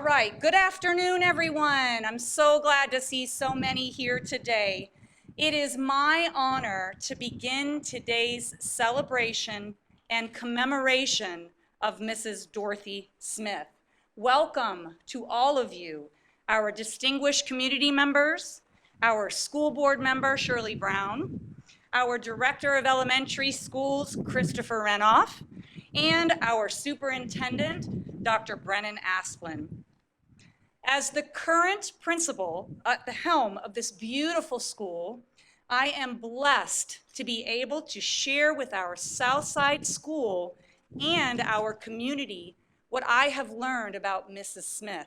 All right, good afternoon, everyone. I'm so glad to see so many here today. It is my honor to begin today's celebration and commemoration of Mrs. Dorothye Smith. Welcome to all of you, our distinguished community members, our school board member, Shirley Brown, our director of elementary schools, Christopher Renoff, and our superintendent, Dr. Brennan Asplen. As the current principal at the helm of this beautiful school, I am blessed to be able to share with our Southside school and our community what I have learned about Mrs. Smith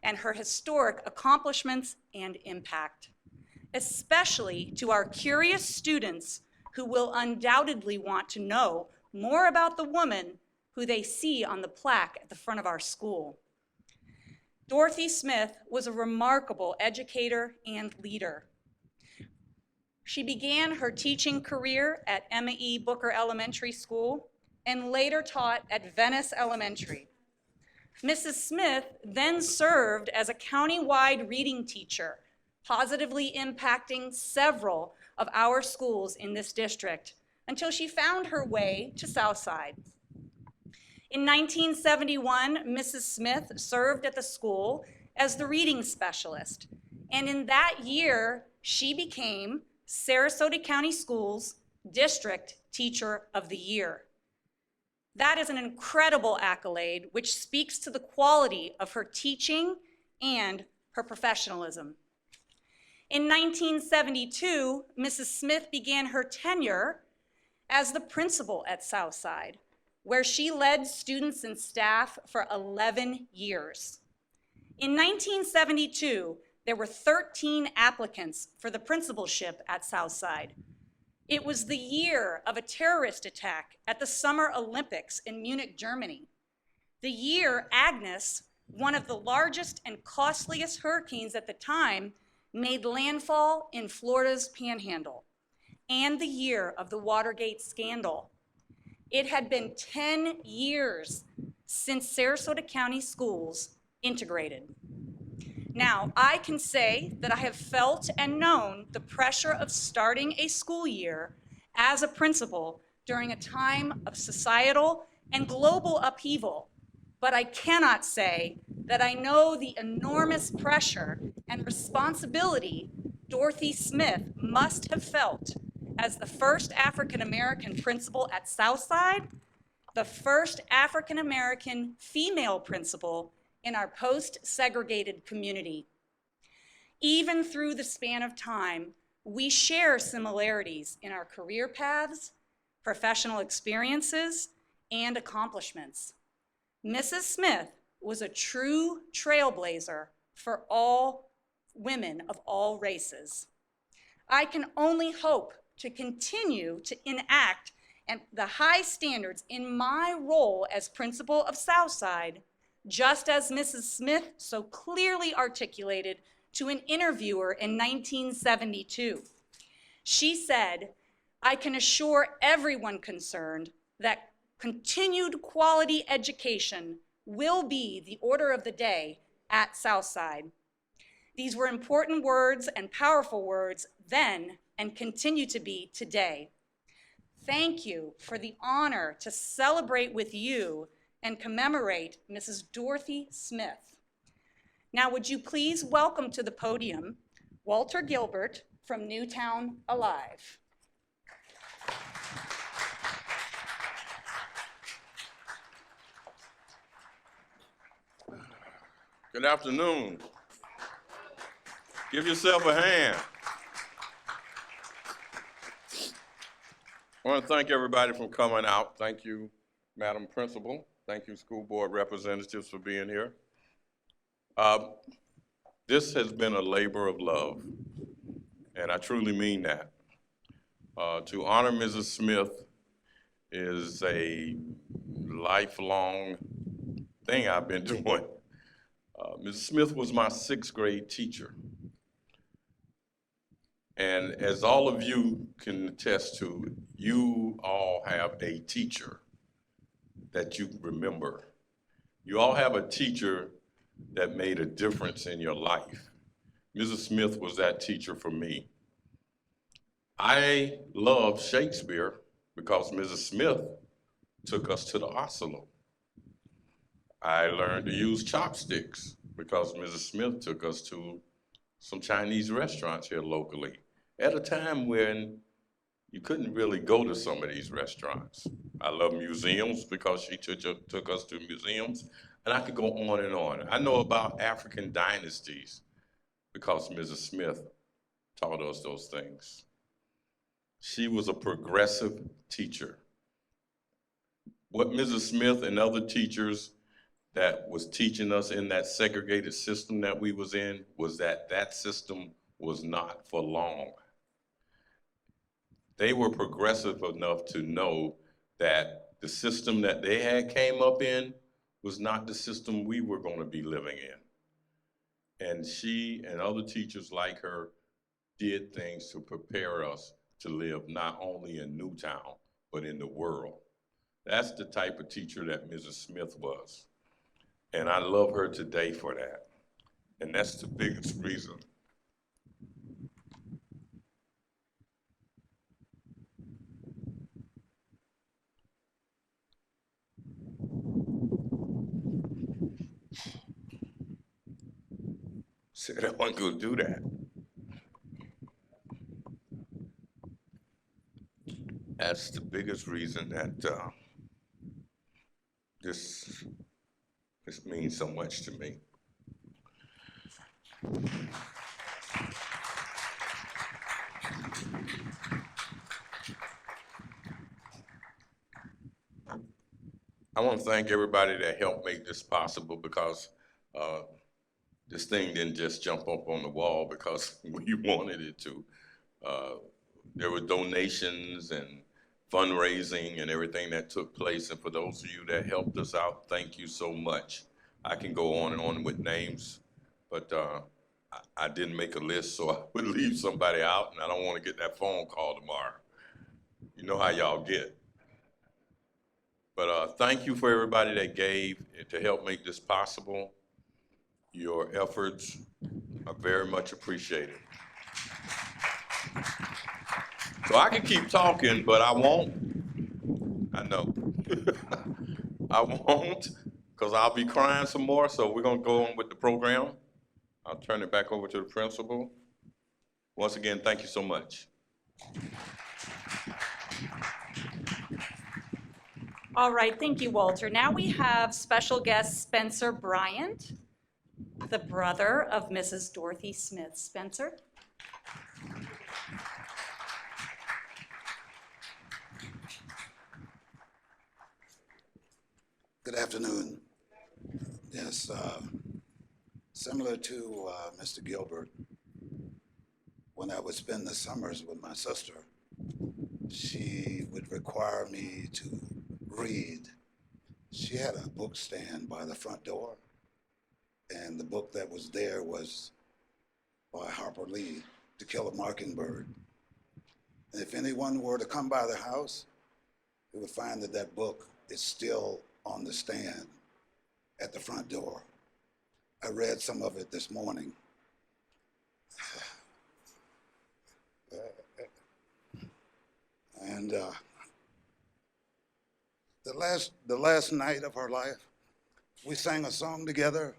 and her historic accomplishments and impact, especially to our curious students who will undoubtedly want to know more about the woman who they see on the plaque at the front of our school. Dorothye Smith was a remarkable educator and leader. She began her teaching career at Emma E. Booker Elementary School and later taught at Venice Elementary. Mrs. Smith then served as a county-wide reading teacher, positively impacting several of our schools in this district until she found her way to Southside. In 1971, Mrs. Smith served at the school as the reading specialist, and in that year, she became Sarasota County Schools District Teacher of the Year. That is an incredible accolade which speaks to the quality of her teaching and her professionalism. In 1972, Mrs. Smith began her tenure as the principal at Southside, where she led students and staff for 11 years. In 1972, there were 13 applicants for the principalship at Southside. It was the year of a terrorist attack at the Summer Olympics in Munich, Germany. The year Agnes, one of the largest and costliest hurricanes at the time, made landfall in Florida's Panhandle, and the year of the Watergate scandal. It had been 10 years since Sarasota County Schools integrated. Now, I can say that I have felt and known the pressure of starting a school year as a principal during a time of societal and global upheaval, but I cannot say that I know the enormous pressure and responsibility Dorothye Smith must have felt as the first African-American principal at Southside, the first African-American female principal in our post-segregated community. Even through the span of time, we share similarities in our career paths, professional experiences, and accomplishments. Mrs. Smith was a true trailblazer for all women of all races. I can only hope to continue to enact the high standards in my role as principal of Southside, just as Mrs. Smith so clearly articulated to an interviewer in 1972. She said, "I can assure everyone concerned that continued quality education will be the order of the day at Southside." These were important words and powerful words then and continue to be today. Thank you for the honor to celebrate with you and commemorate Mrs. Dorothye Smith. Now, would you please welcome to the podium Walter Gilbert from Newtown Alive. Good afternoon. Give yourself a hand. I want to thank everybody for coming out. Thank you, Madam Principal. Thank you, school board representatives, for being here. This has been a labor of love, and I truly mean that. To honor Mrs. Smith is a lifelong thing I've been doing. Mrs. Smith was my 6th grade teacher. And as all of you can attest to, you all have a teacher that you remember. You all have a teacher that made a difference in your life. Mrs. Smith was that teacher for me. I love Shakespeare because Mrs. Smith took us to the Oslo. I learned to use chopsticks because Mrs. Smith took us to some Chinese restaurants here locally at a time when you couldn't really go to some of these restaurants. I love museums because she took us to museums, and I could go on and on. I know about African dynasties because Mrs. Smith taught us those things. She was a progressive teacher. What Mrs. Smith and other teachers that was teaching us in that segregated system that we was in was that that system was not for long. They were progressive enough to know that the system that they had came up in was not the system we were going to be living in. And she and other teachers like her did things to prepare us to live not only in Newtown, but in the world. That's the type of teacher that Mrs. Smith was. And I love her today for that. And that's the biggest reason. Said I wasn't gonna do that. That's the biggest reason that this means so much to me. I want to thank everybody that helped make this possible because this thing didn't just jump up on the wall because we wanted it to. There were donations and fundraising and everything that took place. And for those of you that helped us out, thank you so much. I can go on and on with names, but I didn't make a list, so I would leave somebody out, and I don't want to get that phone call tomorrow. You know how y'all get. But thank you for everybody that gave to help make this possible. Your efforts are very much appreciated. So I can keep talking, but I won't. I know. I won't, because I'll be crying some more, so we're gonna go on with the program. I'll turn it back over to the principal. Once again, thank you so much. All right, thank you, Walter. Now we have special guest Spencer Bryant, the brother of Mrs. Dorothye Smith. Spencer. Good afternoon. Yes, similar to Mr. Gilbert, when I would spend the summers with my sister, she would require me to read. She had a book stand by the front door, and the book that was there was by Harper Lee, To Kill a Mockingbird. And if anyone were to come by the house, they would find that that book is still on the stand at the front door. I read some of it this morning. And the last night of her life, we sang a song together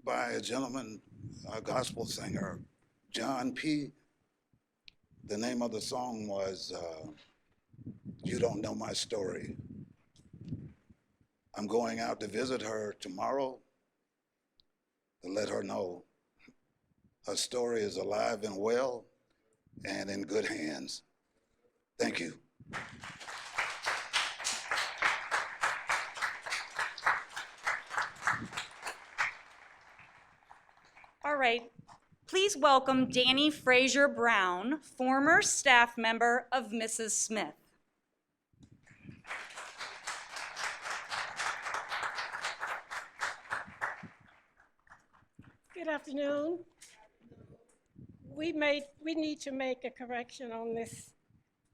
by a gentleman, a gospel singer, John P. The name of the song was You Don't Know My Story. I'm going out to visit her tomorrow to let her know her story is alive and well and in good hands. Thank you. All right, please welcome Danny Frazier Brown, former staff member of Mrs. Smith. Good afternoon. We need to make a correction on this.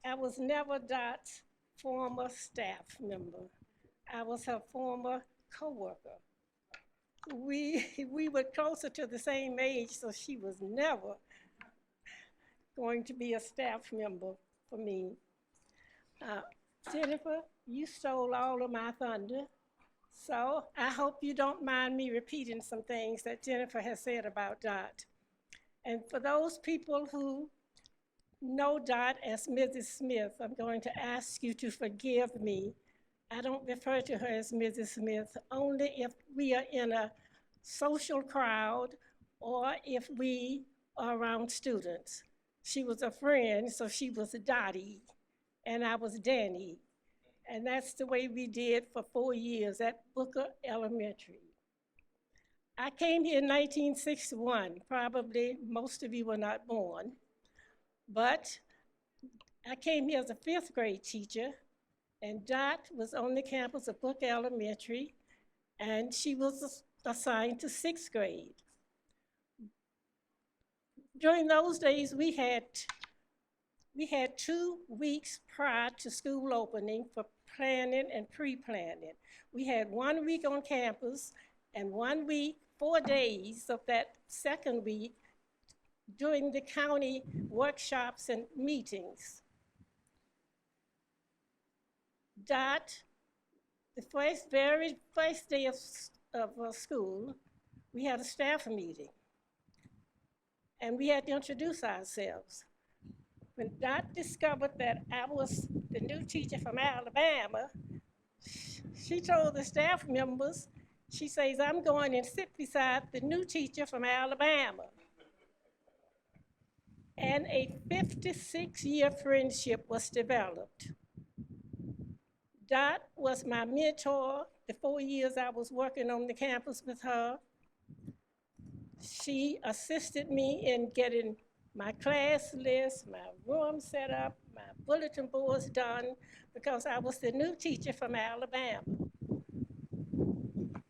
I was never Dot's former staff member. I was her former coworker. we were closer to the same age, so she was never going to be a staff member for me. Jennifer, you stole all of my thunder, so I hope you don't mind me repeating some things that Jennifer has said about Dot. And for those people who know Dot as Mrs. Smith, I'm going to ask you to forgive me. I don't refer to her as Mrs. Smith, only if we are in a social crowd or if we are around students. She was a friend, so she was Dottie, and I was Danny. And that's the way we did for 4 years at Booker Elementary. I came here in 1961. Probably most of you were not born, but I came here as a 5th grade teacher, and Dot was on the campus of Booker Elementary, and she was assigned to 6th grade. During those days, we had 2 weeks prior to school opening for planning and pre-planning. We had 1 week on campus and 1 week, 4 days of that second week during the county workshops and meetings. Dot, the very first day of school, we had a staff meeting, and we had to introduce ourselves. When Dot discovered that I was the new teacher from Alabama, she told the staff members, she says, I'm going and sit beside the new teacher from Alabama. And a 56-year friendship was developed. Dot was my mentor the 4 years I was working on the campus with her. She assisted me in getting my class list, my room set up, my bulletin boards done, because I was the new teacher from Alabama.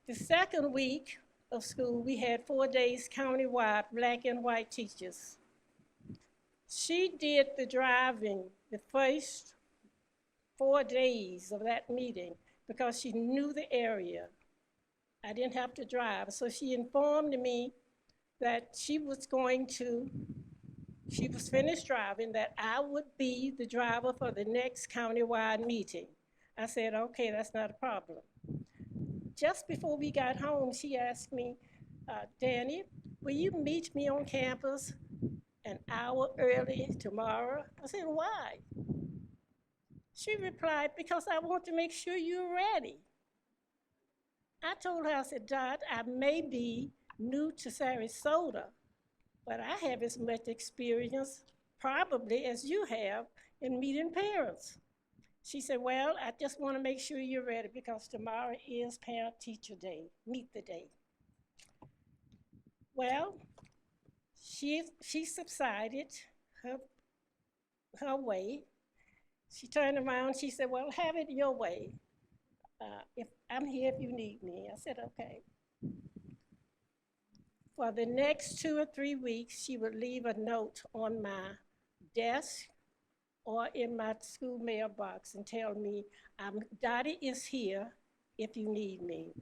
The second week of school, we had 4 days countywide, black and white teachers. She did the driving the first 4 days of that meeting because she knew the area. I didn't have to drive, so she informed me that she was finished driving, that I would be the driver for the next countywide meeting. I said, okay, that's not a problem. Just before we got home, she asked me, Danny, will you meet me on campus an hour early tomorrow? I said, why? She replied, because I want to make sure you're ready. I told her, I said, Dot, I may be new to Sarasota, but I have as much experience probably as you have in meeting parents. She said, well, I just want to make sure you're ready because tomorrow is Parent-Teacher Day, meet the day. Well, she subsided her way. She turned around, she said, well, have it your way. If I'm here if you need me. I said, okay. For the next 2 or 3 weeks, she would leave a note on my desk or in my school mailbox and tell me, Dottie is here if you need me.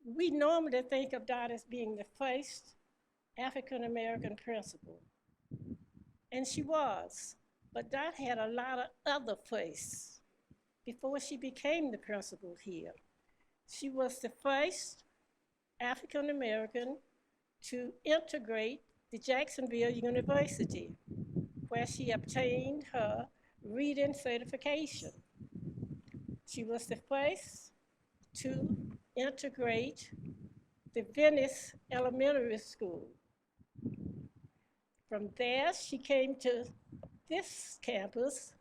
We normally think of Dot as being the first African-American principal, and she was, but Dot had a lot of other firsts before she became the principal here. She was the first African-American to integrate the Jacksonville University, where she obtained her reading certification. She was the first to integrate the Venice Elementary School. From there, she came to this campus,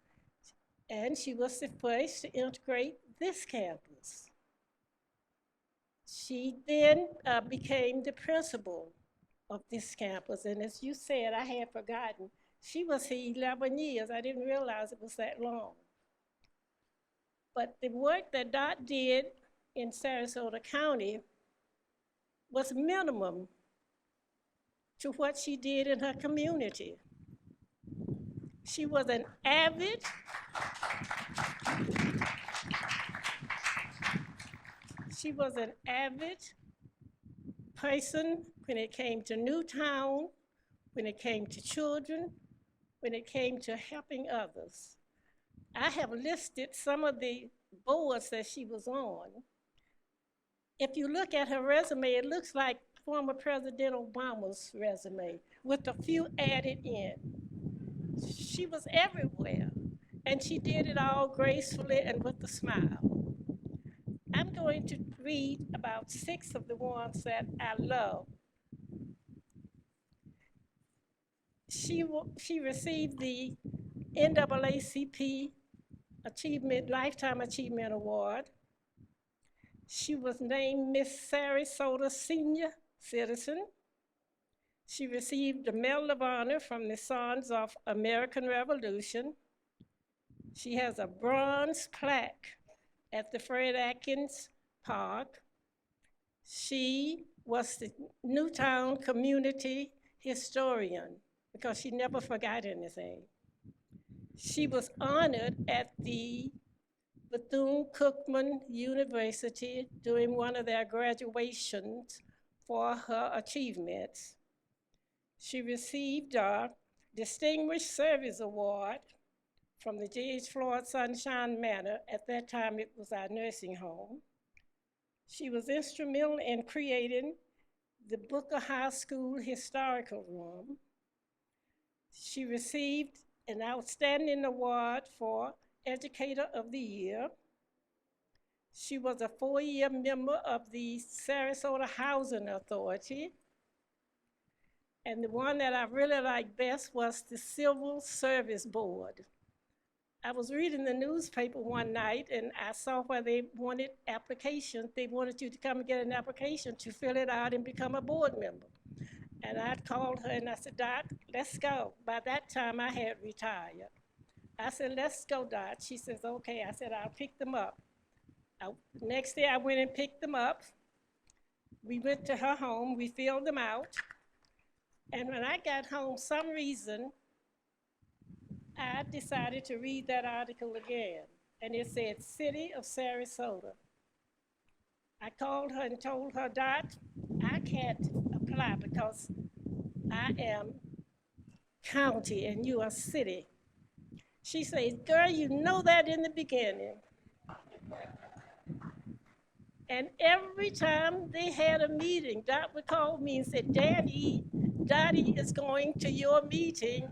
and she was the first to integrate this campus. She then became the principal of this campus, and as you said, I had forgotten, she was here 11 years. I didn't realize it was that long. But the work that Dot did in Sarasota County was minimum to what she did in her community. She was an She was an avid person when it came to Newtown, when it came to children, when it came to helping others. I have listed some of the boards that she was on. If you look at her resume, it looks like former President Obama's resume with a few added in. She was everywhere, and she did it all gracefully and with a smile. I'm going to read about 6 of the ones that I love. She received the NAACP Lifetime Achievement Award. She was named Miss Sarasota Senior Citizen. She received the Medal of Honor from the Sons of American Revolution. She has a bronze plaque at the Fred Atkins Park. She was the Newtown community historian because she never forgot anything. She was honored at the Bethune-Cookman University during one of their graduations for her achievements. She received a Distinguished Service Award from the J.H. Floyd Sunshine Manor. At that time, it was our nursing home. She was instrumental in creating the Booker High School Historical Room. She received an outstanding award for Educator of the Year. She was a 4-year member of the Sarasota Housing Authority. And the one that I really liked best was the Civil Service Board. I was reading the newspaper one night and I saw where they wanted applications. They wanted you to come and get an application to fill it out and become a board member. And I called her and I said, Dot, let's go. By that time I had retired. I said, let's go, Dot. She says, okay. I said, I'll pick them up. Next day I went and picked them up. We went to her home, we filled them out. And when I got home, some reason, I decided to read that article again. And it said, City of Sarasota. I called her and told her, Dot, I can't apply because I am county and you are city. She says, girl, you know that in the beginning. And every time they had a meeting, Dot would call me and say, Daddy, Dottie is going to your meeting.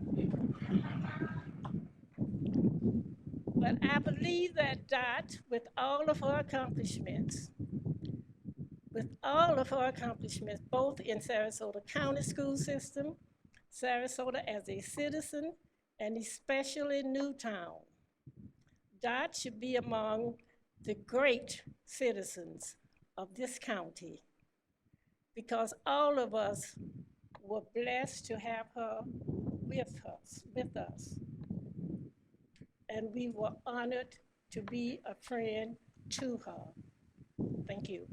But I believe that Dot, with all of her accomplishments, both in Sarasota County School System, Sarasota as a citizen, and especially Newtown, Dot should be among the great citizens of this county because all of us were blessed to have her with us. And we were honored to be a friend to her. Thank you.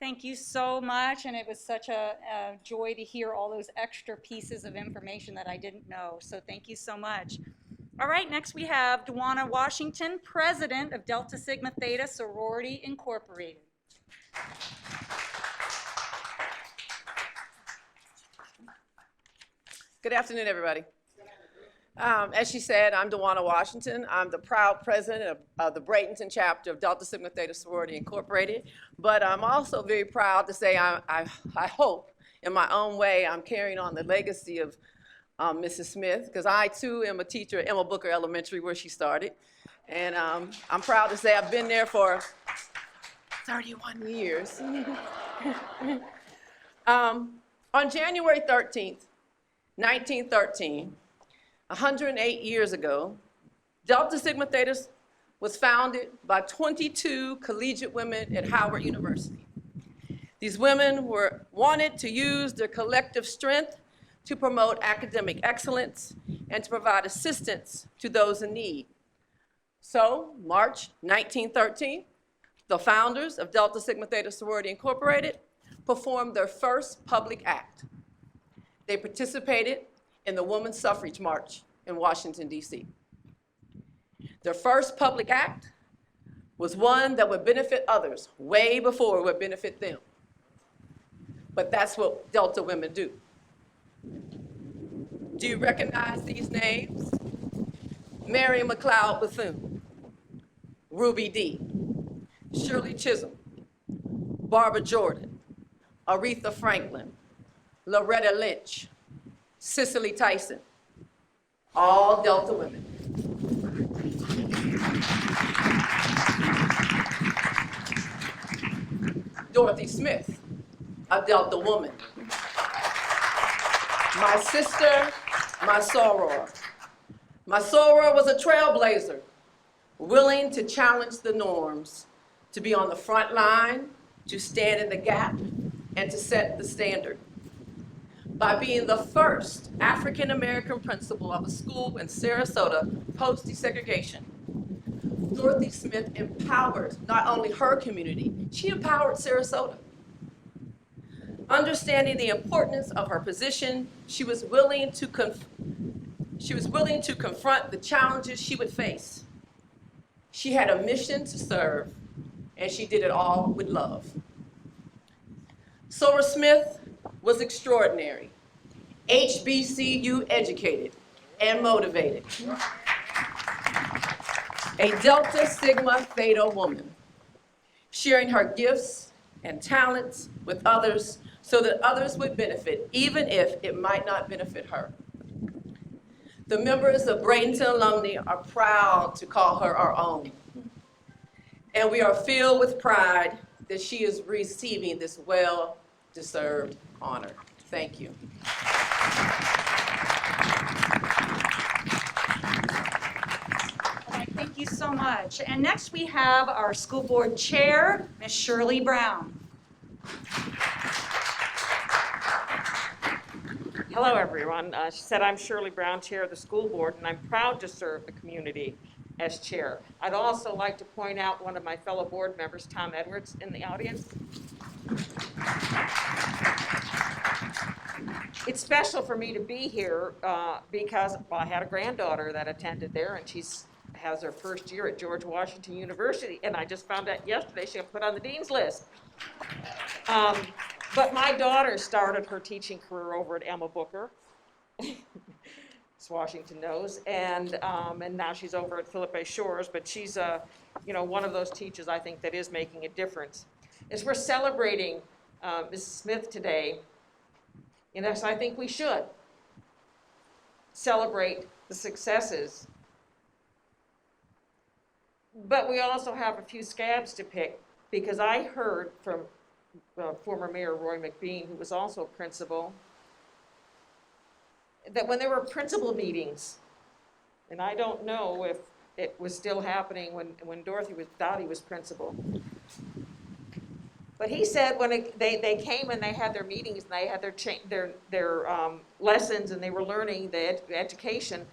Thank you so much, and it was such a joy to hear all those extra pieces of information that I didn't know, so thank you so much. All right, next we have Dawana Washington, President of Delta Sigma Theta Sorority Incorporated. Good afternoon, everybody. As she said, I'm Dawana Washington. I'm the proud president of the Bradenton chapter of Delta Sigma Theta Sorority Incorporated. But I'm also very proud to say I hope, in my own way, I'm carrying on the legacy of Mrs. Smith, because I, too, am a teacher at Emma Booker Elementary, where she started. And I'm proud to say I've been there for 31 years. On January 13th, 1913, 108 years ago, Delta Sigma Theta was founded by 22 collegiate women at Howard University. These women wanted to use their collective strength to promote academic excellence and to provide assistance to those in need. So, March 1913, the founders of Delta Sigma Theta Sorority Incorporated performed their first public act. They participated in the Women's Suffrage March in Washington, D.C. Their first public act was one that would benefit others way before it would benefit them. But that's what Delta women do. Do you recognize these names? Mary McLeod Bethune, Ruby Dee, Shirley Chisholm, Barbara Jordan, Aretha Franklin, Loretta Lynch, Cicely Tyson, all Delta women. Dorothy Smith, a Delta woman. My sister, my soror. My soror was a trailblazer, willing to challenge the norms, to be on the front line, to stand in the gap, and to set the standard. By being the first African-American principal of a school in Sarasota post-desegregation, Dorothy Smith empowered not only her community, she empowered Sarasota. Understanding the importance of her position, she was willing to confront the challenges she would face. She had a mission to serve, and she did it all with love. Soror Smith was extraordinary, HBCU educated and motivated. A Delta Sigma Theta woman, sharing her gifts and talents with others so that others would benefit, even if it might not benefit her. The members of Bradenton Alumni are proud to call her our own. And we are filled with pride that she is receiving this well-deserved honor. Thank you. All right, thank you so much. And next we have our school board chair, Ms. Shirley Brown. Hello, everyone. She said I'm Shirley Brown, chair of the school board, and I'm proud to serve the community as chair. I'd also like to point out one of my fellow board members, Tom Edwards, in the audience. It's special for me to be here because I had a granddaughter that attended there, and she has her first year at George Washington University, and I just found out yesterday she got put on the dean's list. But my daughter started her teaching career over at Emma Booker, as Washington knows, and now she's over at Philip A. Shores, but she's one of those teachers I think that is making a difference. As we're celebrating Mrs. Smith today, so I think we should celebrate the successes, but we also have a few scabs to pick, because I heard from former Mayor Roy McBean, who was also a principal, that when there were principal meetings, and I don't know if it was still happening when Dottie was principal, but he said when they came and they had their meetings and they had their lessons and they were learning the education,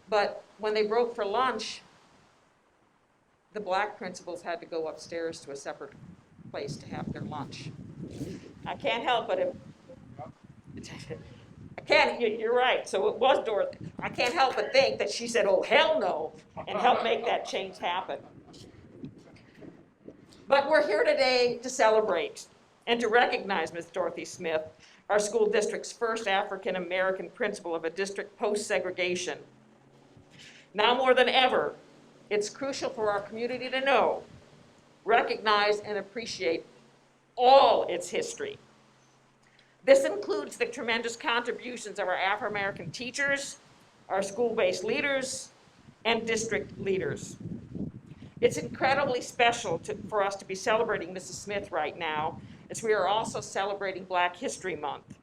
but when they broke for lunch, the black principals had to go upstairs to a separate place to have their lunch. I can't help but you're right, so it was Dorothy. I can't help but think that she said, oh, hell no, and help make that change happen. But we're here today to celebrate and to recognize Ms. Dorothy Smith, our school district's first African-American principal of a district post-segregation. Now more than ever, it's crucial for our community to know, recognize, and appreciate all its history. This includes the tremendous contributions of our Afro-American teachers, our school-based leaders, and district leaders. It's incredibly special for us to be celebrating Mrs. Smith right now, as we are also celebrating Black History Month.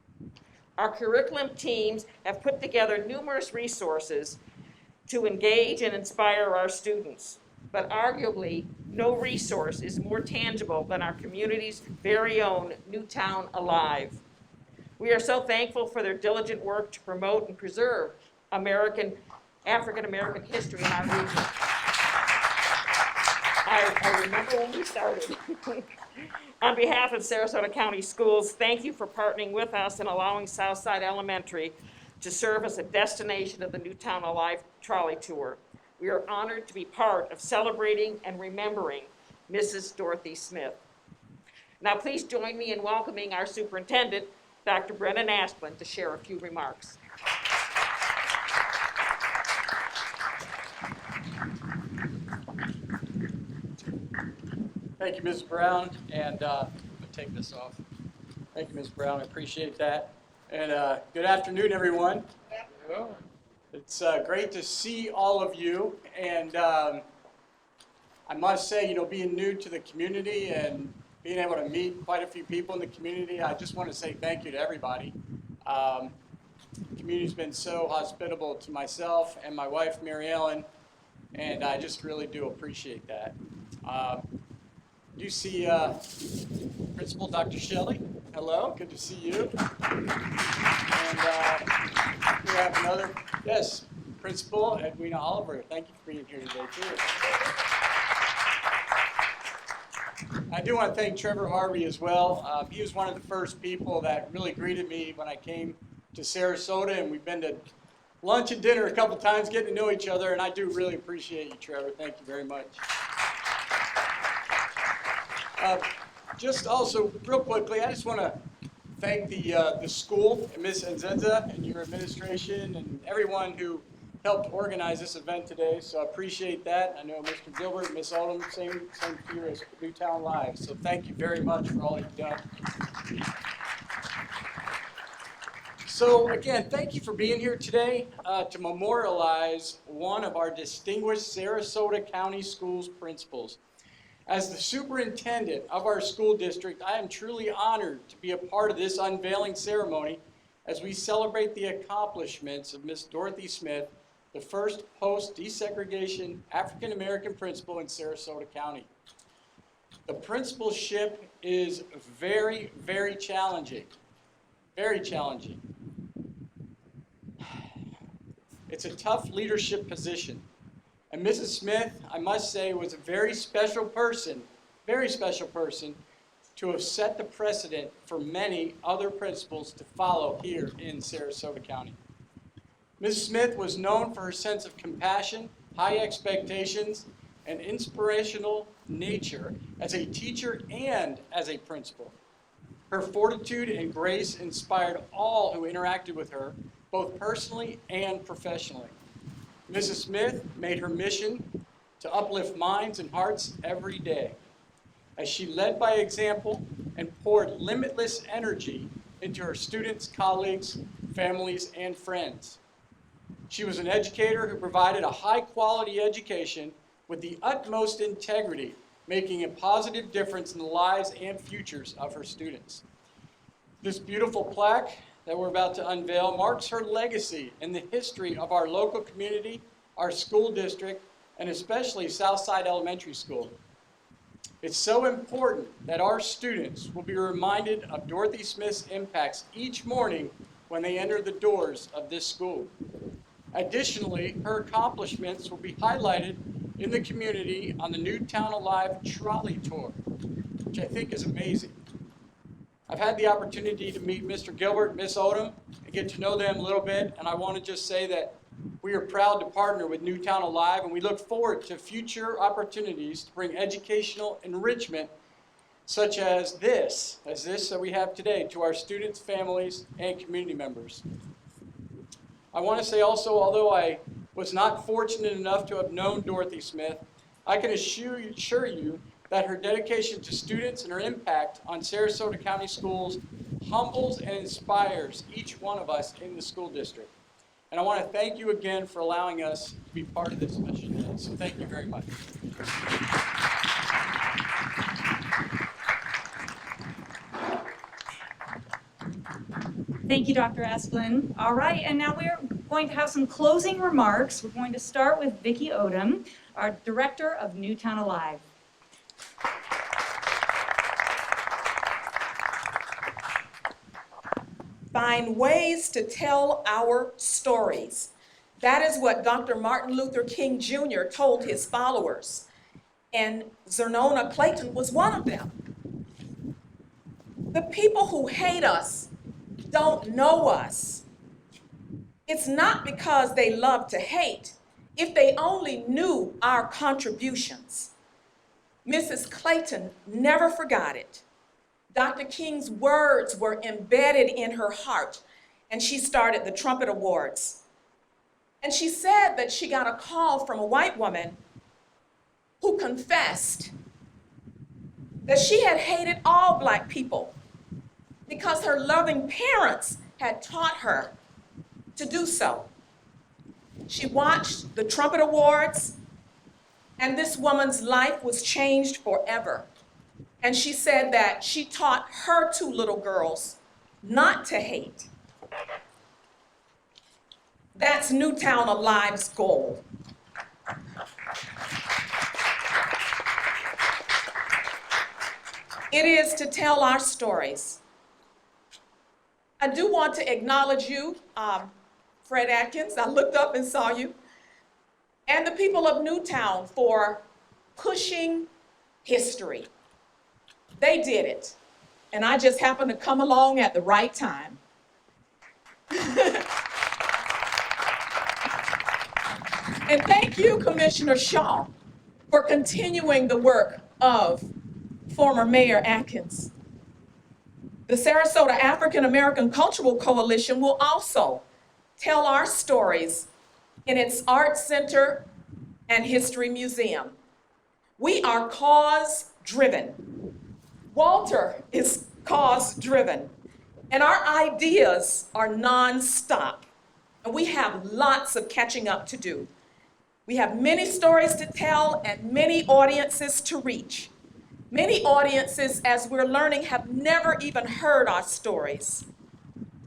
Our curriculum teams have put together numerous resources to engage and inspire our students, but arguably, no resource is more tangible than our community's very own Newtown Alive. We are so thankful for their diligent work to promote and preserve African-American history in our region. I remember when we started. On behalf of Sarasota County Schools, thank you for partnering with us and allowing Southside Elementary to serve as a destination of the Newtown Alive Trolley Tour. We are honored to be part of celebrating and remembering Mrs. Dorothye Smith. Now please join me in welcoming our superintendent, Dr. Brennan Asplen, to share a few remarks. Thank you, Ms. Brown, and I'll take this off. Thank you, Ms. Brown, I appreciate that. And good afternoon, everyone. It's great to see all of you, and I must say, being new to the community and being able to meet quite a few people in the community, I just want to say thank you to everybody. The community's been so hospitable to myself and my wife, Mary Ellen, and I just really do appreciate that. You see Principal Dr. Shirley. Hello, good to see you. And we have another, yes, Principal Edwina Oliver. Thank you for being here today, too. I do want to thank Trevor Harvey as well. He was one of the first people that really greeted me when I came to Sarasota, and we've been to lunch and dinner a couple times, getting to know each other, and I do really appreciate you, Trevor. Thank you very much. Just also, real quickly, I just want to thank the school, and Ms. Nzeza, and your administration, and everyone who helped organize this event today, so I appreciate that. I know Mr. Gilbert, Ms. Oldham, same here as Newtown Live, so thank you very much for all you've done. So again, thank you for being here today to memorialize one of our distinguished Sarasota County Schools principals. As the superintendent of our school district, I am truly honored to be a part of this unveiling ceremony as we celebrate the accomplishments of Ms. Dorothye Smith, the first post-desegregation African-American principal in Sarasota County. The principalship is very, very challenging. Very challenging. It's a tough leadership position. And Mrs. Smith, I must say, was a very special person to have set the precedent for many other principals to follow here in Sarasota County. Mrs. Smith was known for her sense of compassion, high expectations, and inspirational nature as a teacher and as a principal. Her fortitude and grace inspired all who interacted with her, both personally and professionally. Mrs. Smith made her mission to uplift minds and hearts every day as she led by example and poured limitless energy into her students, colleagues, families, and friends. She was an educator who provided a high-quality education with the utmost integrity, making a positive difference in the lives and futures of her students. This beautiful plaque that we're about to unveil marks her legacy in the history of our local community, our school district, and especially Southside Elementary School. It's so important that our students will be reminded of Dorothye Smith's impacts each morning when they enter the doors of this school. Additionally, her accomplishments will be highlighted in the community on the Newtown Alive Trolley Tour, which I think is amazing. I've had the opportunity to meet Mr. Gilbert, Ms. Oldham, and get to know them a little bit, and I want to just say that we are proud to partner with Newtown Alive, and we look forward to future opportunities to bring educational enrichment such as this that we have today to our students, families, and community members. I want to say also, although I was not fortunate enough to have known Dorothye Smith, I can assure you that her dedication to students and her impact on Sarasota County schools humbles and inspires each one of us in the school district. And I want to thank you again for allowing us to be part of this mission today. So thank you very much. Thank you, Dr. Asplen. All right, and now we're going to have some closing remarks. We're going to start with Vickie Oldham, our Director of Newtown Alive. Find ways to tell our stories. That is what Dr. Martin Luther King Jr. told his followers. and Zernona Clayton was one of them. The people who hate us don't know us. It's not because they love to hate. If they only knew our contributions. Mrs. Clayton never forgot it. Dr. King's words were embedded in her heart, and she started the Trumpet Awards. And she said that she got a call from a white woman who confessed that she had hated all Black people because her loving parents had taught her to do so. She watched the Trumpet Awards, and this woman's life was changed forever. And she said that she taught her 2 little girls not to hate. That's Newtown Alive's goal. It is to tell our stories. I do want to acknowledge you, Fred Atkins, I looked up and saw you, and the people of Newtown for pushing history. They did it, and I just happened to come along at the right time. And thank you, Commissioner Shaw, for continuing the work of former Mayor Atkins. The Sarasota African American Cultural Coalition will also tell our stories in its Art Center and History Museum. We are cause-driven. Walter is cause-driven, and our ideas are nonstop, and we have lots of catching up to do. We have many stories to tell and many audiences to reach. Many audiences, as we're learning, have never even heard our stories.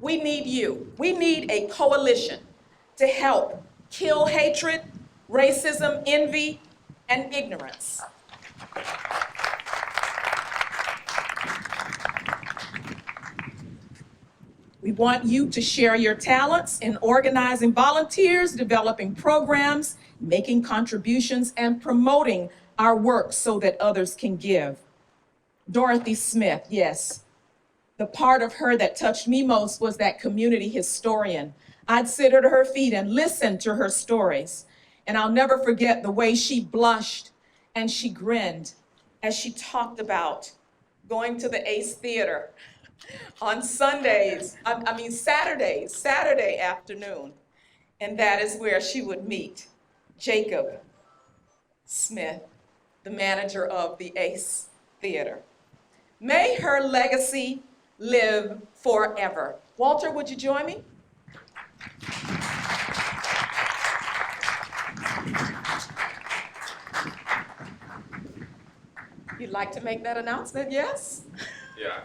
We need you. We need a coalition to help kill hatred, racism, envy, and ignorance. We want you to share your talents in organizing volunteers, developing programs, making contributions, and promoting our work so that others can give. Dorothye Smith, yes. The part of her that touched me most was that community historian. I'd sit at her feet and listen to her stories. And I'll never forget the way she blushed and she grinned as she talked about going to the Ace Theater on Sundays, Saturday afternoon. And that is where she would meet Jacob Smith, the manager of the Ace Theater. May her legacy live forever. Walter, would you join me? You'd like to make that announcement, yes? Yeah.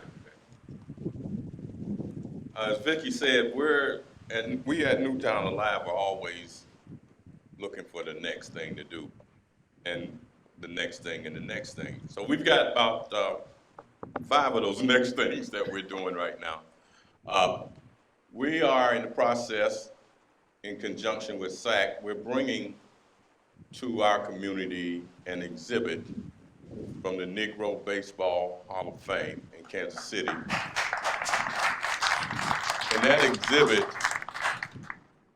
As Vickie said, we at Newtown Alive are always looking for the next thing to do, and the next thing and the next thing. So we've got about 5 of those next things that we're doing right now. We are in the process, in conjunction with SAC, we're bringing to our community an exhibit from the Negro Baseball Hall of Fame in Kansas City. And that exhibit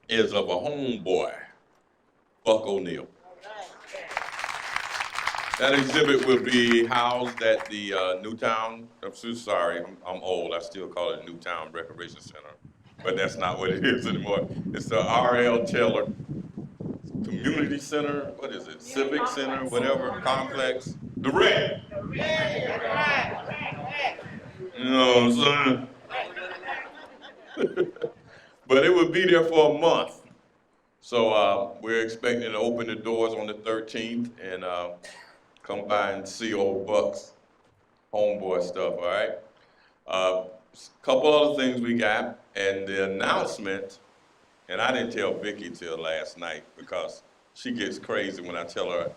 is of a homeboy, Buck O'Neal. That exhibit will be housed at the Newtown, I'm so sorry, I'm old, I still call it Newtown Recreation Center, but that's not what it is anymore. It's the R.L. Taylor Community Center, what is it, Civic Center, whatever, complex, the Rec. You know what I'm saying? But it will be there for a month. So we're expecting to open the doors on the 13th and come by and see old Buck's homeboy stuff, all right? Couple other things we got, and the announcement, and I didn't tell Vickie till last night because she gets crazy when I tell her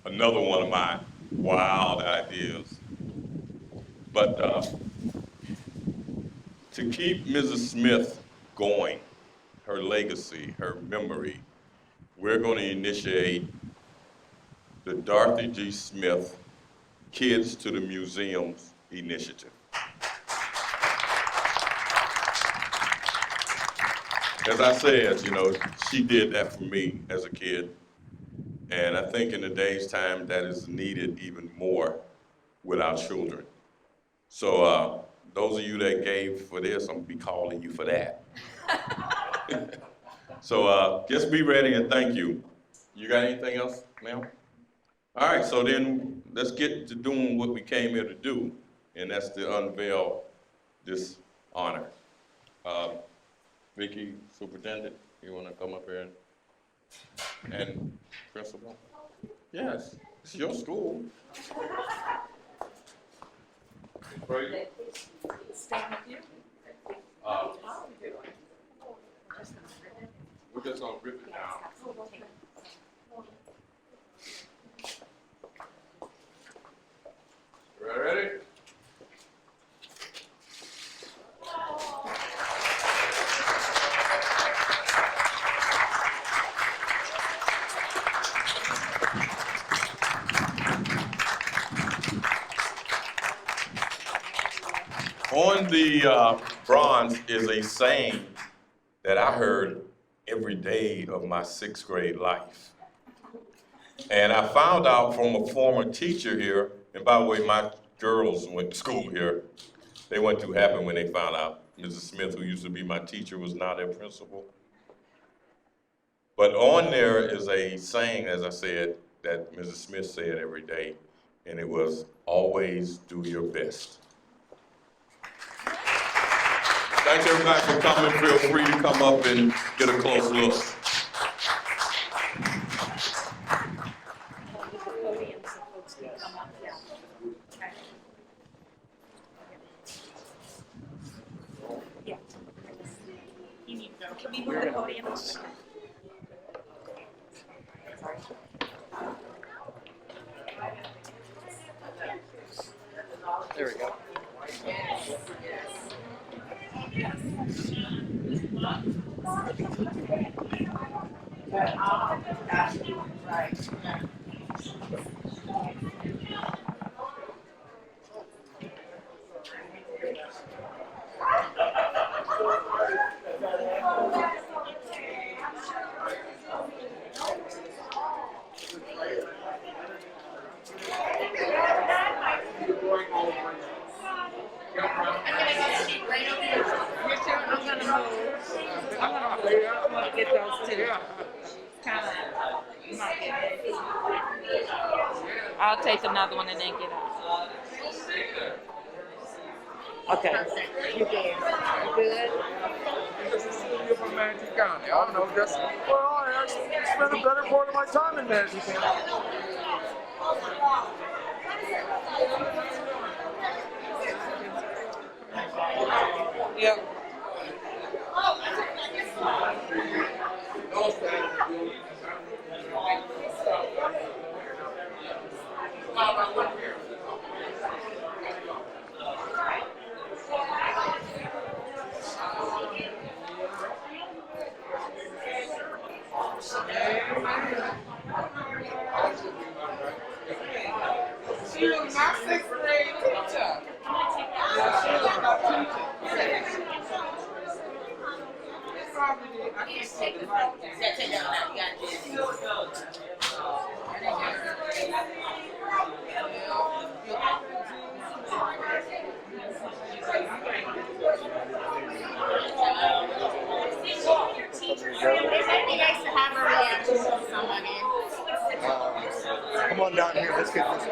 another one of my wild ideas. But to keep Mrs. Smith going, her legacy, her memory, we're going to initiate the Dorothye G. Smith Kids to the Museums Initiative. As I said, you know, she did that for me as a kid. And I think in today's time that is needed even more with our children. So those of you that gave for this, I'm gonna be calling you for that. So just be ready and thank you. You got anything else, ma'am? All right, so then let's get to doing what we came here to do, and that's to unveil this honor. Vickie, Superintendent, you wanna come up here and Principal? Yes, it's your school. Frazier? We're just gonna rip it down. Ready? On the bronze is a saying that I heard every day of my 6th grade life. And I found out from a former teacher here, and by the way, my girls went to school here. They weren't too happy when they found out Mrs. Smith, who used to be my teacher, was now their principal. But on there is a saying, as I said, that Mrs. Smith said every day, and it was, always do your best. Thanks everybody for coming. Feel free to come up and get a close look. Can we move the podium? There we go. Get those two. I'll take another one and then get out. Okay. You good? You good? You're from Madison County. I don't know, just, well, I actually spent a better part of my time in Madison County. Yep. She was my 6th grade teacher. Yeah, she was my teacher. I can't take the mic. Set it down now. You got this. It might be nice to have a reaction to somebody. Come on down here. Let's get this.